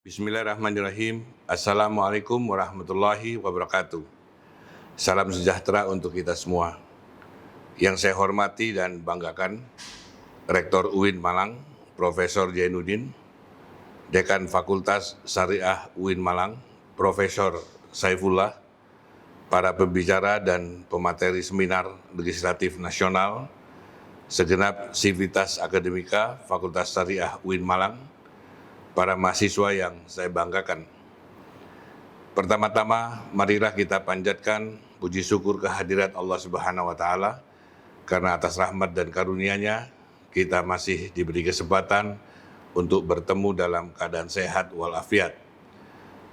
Bismillahirrahmanirrahim. Assalamualaikum warahmatullahi wabarakatuh. Salam sejahtera untuk kita semua. Yang saya hormati dan banggakan, Rektor UIN Malang, Profesor Jainuddin, Dekan Fakultas Syariah UIN Malang, Profesor Saifullah, para pembicara dan pemateri seminar legislatif nasional, segenap sivitas akademika Fakultas Syariah UIN Malang, para mahasiswa yang saya banggakan. Pertama-tama, marilah kita panjatkan puji syukur kehadirat Allah Subhanahu wa Ta'ala, karena atas rahmat dan karunia-Nya kita masih diberi kesempatan untuk bertemu dalam keadaan sehat walafiat.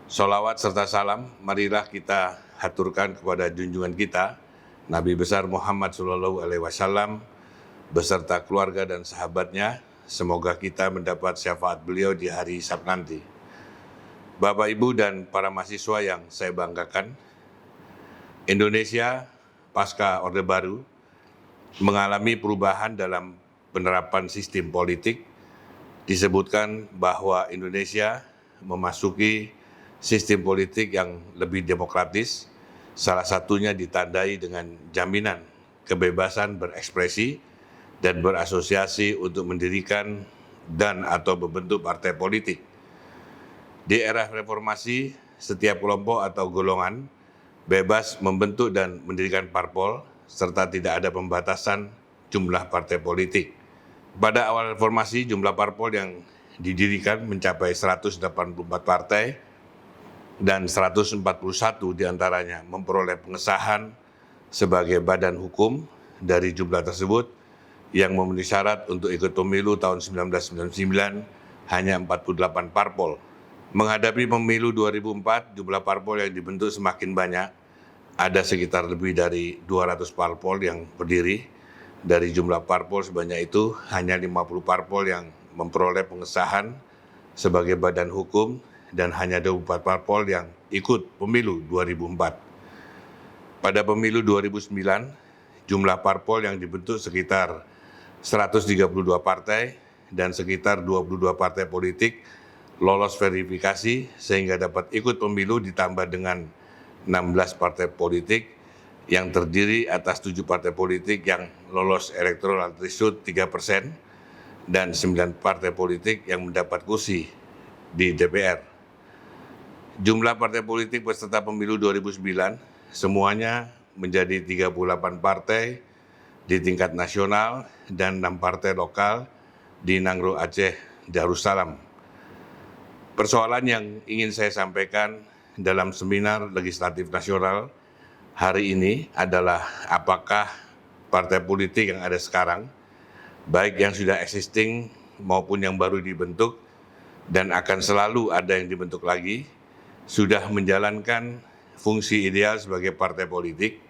Sholawat serta salam, marilah kita haturkan kepada junjungan kita, Nabi besar Muhammad SAW, beserta keluarga dan sahabatnya. Semoga kita mendapat syafaat beliau di hari hisab nanti. Bapak, Ibu, dan para mahasiswa yang saya banggakan, Indonesia pasca Orde Baru mengalami perubahan dalam penerapan sistem politik. Disebutkan bahwa Indonesia memasuki sistem politik yang lebih demokratis, salah satunya ditandai dengan jaminan kebebasan berekspresi dan berasosiasi untuk mendirikan dan atau membentuk partai politik. Di era reformasi, setiap kelompok atau golongan bebas membentuk dan mendirikan parpol, serta tidak ada pembatasan jumlah partai politik. Pada awal reformasi, jumlah parpol yang didirikan mencapai 184 partai, dan 141 diantaranya memperoleh pengesahan sebagai badan hukum. Dari jumlah tersebut, yang memenuhi syarat untuk ikut pemilu tahun 1999 hanya 48 parpol. Menghadapi pemilu 2004, jumlah parpol yang dibentuk semakin banyak. Ada sekitar lebih dari 200 parpol yang berdiri. Dari jumlah parpol sebanyak itu, hanya 50 parpol yang memperoleh pengesahan sebagai badan hukum dan hanya 24 parpol yang ikut pemilu 2004. Pada pemilu 2009, jumlah parpol yang dibentuk sekitar 132 partai dan sekitar 22 partai politik lolos verifikasi sehingga dapat ikut pemilu, ditambah dengan 16 partai politik yang terdiri atas 7 partai politik yang lolos electoral threshold 3% dan 9 partai politik yang mendapat kursi di DPR. Jumlah partai politik peserta pemilu 2009 semuanya menjadi 38 partai di tingkat nasional dan 6 partai lokal di Nangro, Aceh, Darussalam. Persoalan yang ingin saya sampaikan dalam seminar legislatif nasional hari ini adalah apakah partai politik yang ada sekarang, baik yang sudah existing maupun yang baru dibentuk dan akan selalu ada yang dibentuk lagi, sudah menjalankan fungsi ideal sebagai partai politik.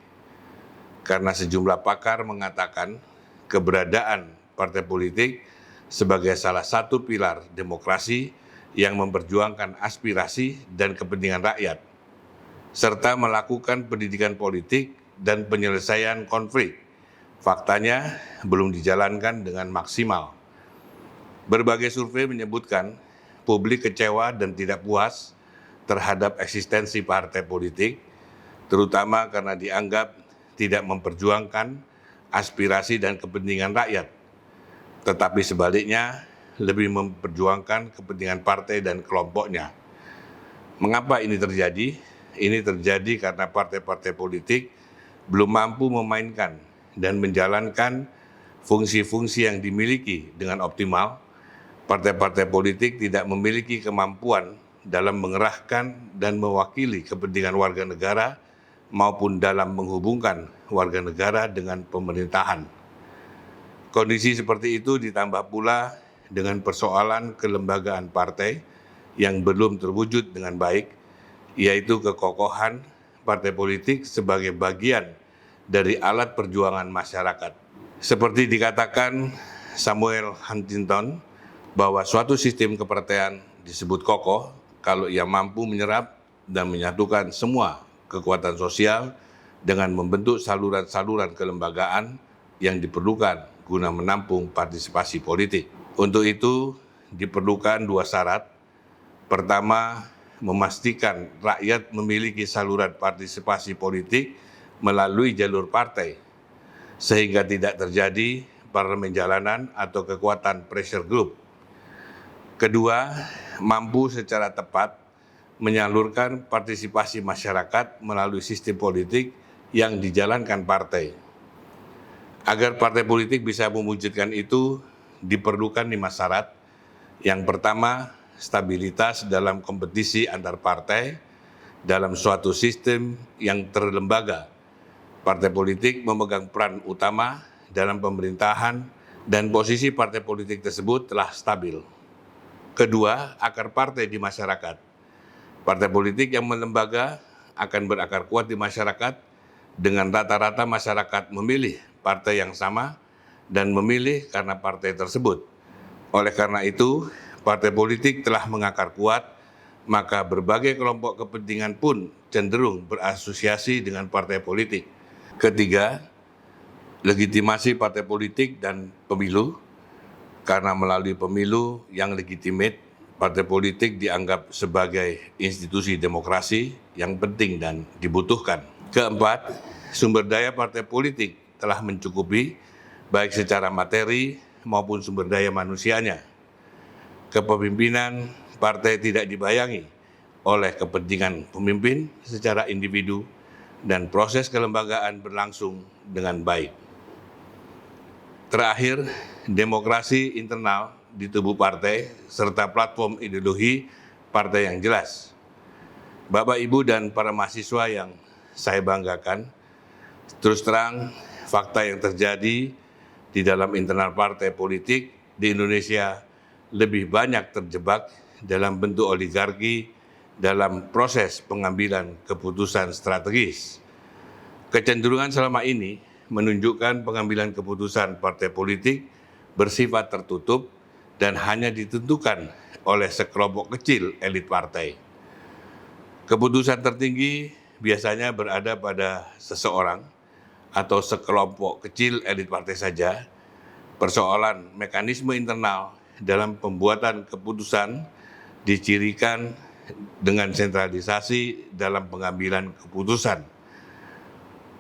Karena sejumlah pakar mengatakan keberadaan partai politik sebagai salah satu pilar demokrasi yang memperjuangkan aspirasi dan kepentingan rakyat, serta melakukan pendidikan politik dan penyelesaian konflik. Faktanya belum dijalankan dengan maksimal. Berbagai survei menyebutkan publik kecewa dan tidak puas terhadap eksistensi partai politik, terutama karena dianggap tidak memperjuangkan aspirasi dan kepentingan rakyat, tetapi sebaliknya lebih memperjuangkan kepentingan partai dan kelompoknya. Mengapa ini terjadi? Ini terjadi karena partai-partai politik belum mampu memainkan dan menjalankan fungsi-fungsi yang dimiliki dengan optimal. Partai-partai politik tidak memiliki kemampuan dalam mengerahkan dan mewakili kepentingan warga negara maupun dalam menghubungkan warga negara dengan pemerintahan. Kondisi seperti itu ditambah pula dengan persoalan kelembagaan partai yang belum terwujud dengan baik, yaitu kekokohan partai politik sebagai bagian dari alat perjuangan masyarakat. Seperti dikatakan Samuel Huntington, bahwa suatu sistem kepartean disebut kokoh kalau ia mampu menyerap dan menyatukan semua kekuatan sosial dengan membentuk saluran-saluran kelembagaan yang diperlukan guna menampung partisipasi politik. Untuk itu diperlukan dua syarat. Pertama, memastikan rakyat memiliki saluran partisipasi politik melalui jalur partai, sehingga tidak terjadi parlemen jalanan atau kekuatan pressure group. Kedua, mampu secara tepat menyalurkan partisipasi masyarakat melalui sistem politik yang dijalankan partai. Agar partai politik bisa mewujudkan itu, diperlukan 5 syarat. Yang pertama, stabilitas dalam kompetisi antar partai dalam suatu sistem yang terlembaga. Partai politik memegang peran utama dalam pemerintahan dan posisi partai politik tersebut telah stabil. Kedua, akar partai di masyarakat. Partai politik yang melembaga akan berakar kuat di masyarakat dengan rata-rata masyarakat memilih partai yang sama dan memilih karena partai tersebut. Oleh karena itu, partai politik telah mengakar kuat, maka berbagai kelompok kepentingan pun cenderung berasosiasi dengan partai politik. Ketiga, legitimasi partai politik dan pemilu, karena melalui pemilu yang legitimate, partai politik dianggap sebagai institusi demokrasi yang penting dan dibutuhkan. Keempat, sumber daya partai politik telah mencukupi, baik secara materi maupun sumber daya manusianya. Kepemimpinan partai tidak dibayangi oleh kepentingan pemimpin secara individu dan proses kelembagaan berlangsung dengan baik. Terakhir, demokrasi internal di tubuh partai serta platform ideologi partai yang jelas. Bapak, Ibu, dan para mahasiswa yang saya banggakan, terus terang fakta yang terjadi di dalam internal partai politik di Indonesia lebih banyak terjebak dalam bentuk oligarki dalam proses pengambilan keputusan strategis. Kecenderungan selama ini menunjukkan pengambilan keputusan partai politik bersifat tertutup dan hanya ditentukan oleh sekelompok kecil elit partai. Keputusan tertinggi biasanya berada pada seseorang atau sekelompok kecil elit partai saja. Persoalan mekanisme internal dalam pembuatan keputusan dicirikan dengan sentralisasi dalam pengambilan keputusan.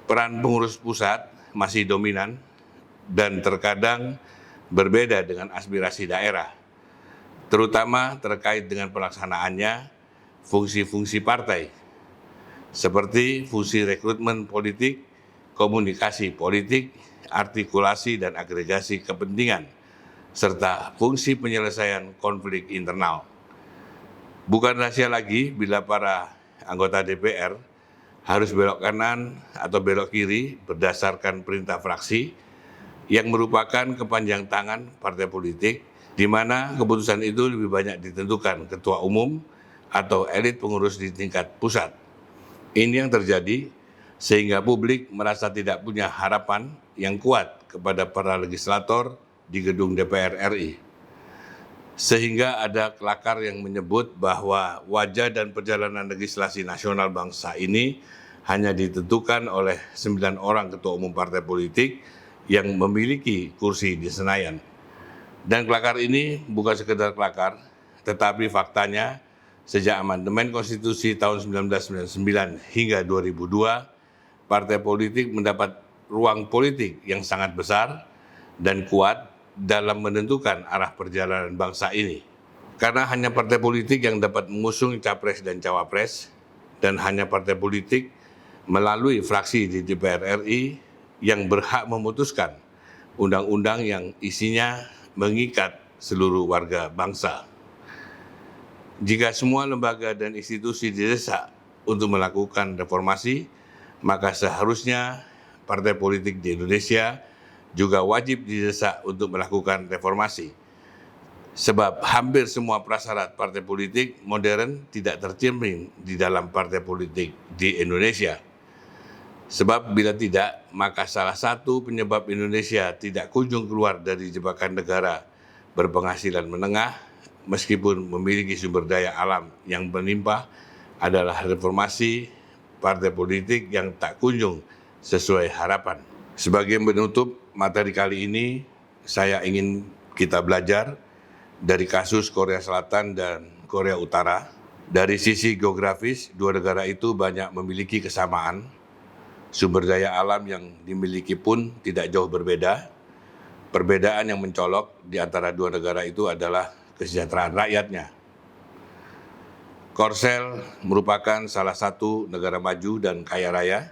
Peran pengurus pusat masih dominan dan terkadang berbeda dengan aspirasi daerah, terutama terkait dengan pelaksanaannya fungsi-fungsi partai, seperti fungsi rekrutmen politik, komunikasi politik, artikulasi dan agregasi kepentingan, serta fungsi penyelesaian konflik internal. Bukan rahasia lagi bila para anggota DPR harus belok kanan atau belok kiri berdasarkan perintah fraksi yang merupakan kepanjang tangan partai politik, di mana keputusan itu lebih banyak ditentukan ketua umum atau elit pengurus di tingkat pusat. Ini yang terjadi sehingga publik merasa tidak punya harapan yang kuat kepada para legislator di gedung DPR RI. Sehingga ada kelakar yang menyebut bahwa wajah dan perjalanan legislasi nasional bangsa ini hanya ditentukan oleh 9 orang ketua umum partai politik yang memiliki kursi di Senayan. Dan kelakar ini bukan sekedar kelakar, tetapi faktanya sejak amandemen konstitusi tahun 1999 hingga 2002, partai politik mendapat ruang politik yang sangat besar dan kuat dalam menentukan arah perjalanan bangsa ini. Karena hanya partai politik yang dapat mengusung capres dan cawapres, dan hanya partai politik melalui fraksi di DPR RI yang berhak memutuskan undang-undang yang isinya mengikat seluruh warga bangsa. Jika semua lembaga dan institusi didesak untuk melakukan reformasi, maka seharusnya partai politik di Indonesia juga wajib didesak untuk melakukan reformasi. Sebab hampir semua prasyarat partai politik modern tidak tercermin di dalam partai politik di Indonesia. Sebab bila tidak, maka salah satu penyebab Indonesia tidak kunjung keluar dari jebakan negara berpenghasilan menengah, meskipun memiliki sumber daya alam yang berlimpah, adalah reformasi partai politik yang tak kunjung sesuai harapan. Sebagai penutup materi kali ini, saya ingin kita belajar dari kasus Korea Selatan dan Korea Utara. Dari sisi geografis, dua negara itu banyak memiliki kesamaan. Sumber daya alam yang dimiliki pun tidak jauh berbeda. Perbedaan yang mencolok di antara dua negara itu adalah kesejahteraan rakyatnya. Korsel merupakan salah satu negara maju dan kaya raya,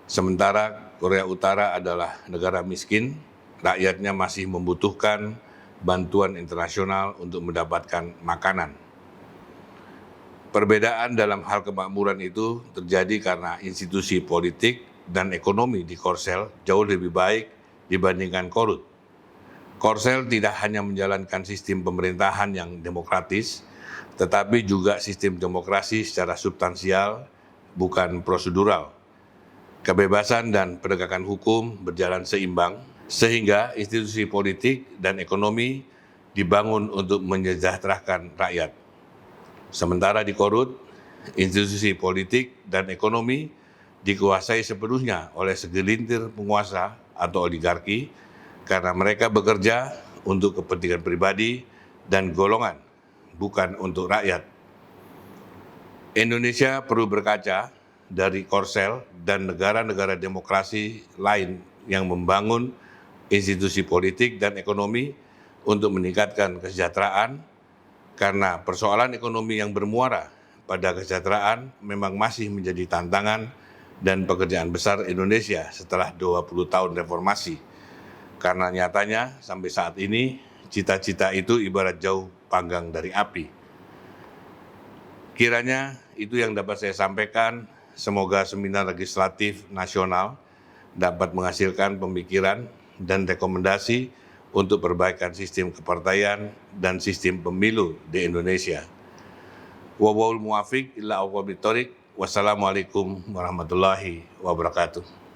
sementara Korea Utara adalah negara miskin, rakyatnya masih membutuhkan bantuan internasional untuk mendapatkan makanan. Perbedaan dalam hal kemakmuran itu terjadi karena institusi politik dan ekonomi di Korsel jauh lebih baik dibandingkan Korut. Korsel tidak hanya menjalankan sistem pemerintahan yang demokratis, tetapi juga sistem demokrasi secara substansial, bukan prosedural. Kebebasan dan penegakan hukum berjalan seimbang, sehingga institusi politik dan ekonomi dibangun untuk menyejahterakan rakyat. Sementara di Korut, institusi politik dan ekonomi dikuasai sepenuhnya oleh segelintir penguasa atau oligarki karena mereka bekerja untuk kepentingan pribadi dan golongan, bukan untuk rakyat. Indonesia perlu berkaca dari Korsel dan negara-negara demokrasi lain yang membangun institusi politik dan ekonomi untuk meningkatkan kesejahteraan, karena persoalan ekonomi yang bermuara pada kesejahteraan memang masih menjadi tantangan dan pekerjaan besar Indonesia setelah 20 tahun reformasi. Karena nyatanya sampai saat ini cita-cita itu ibarat jauh panggang dari api. Kiranya itu yang dapat saya sampaikan. Semoga seminar legislatif nasional dapat menghasilkan pemikiran dan rekomendasi untuk perbaikan sistem kepartaian dan sistem pemilu di Indonesia. Wallahul muwaffiq ila aqwamit thoriq. Wassalamualaikum warahmatullahi wabarakatuh.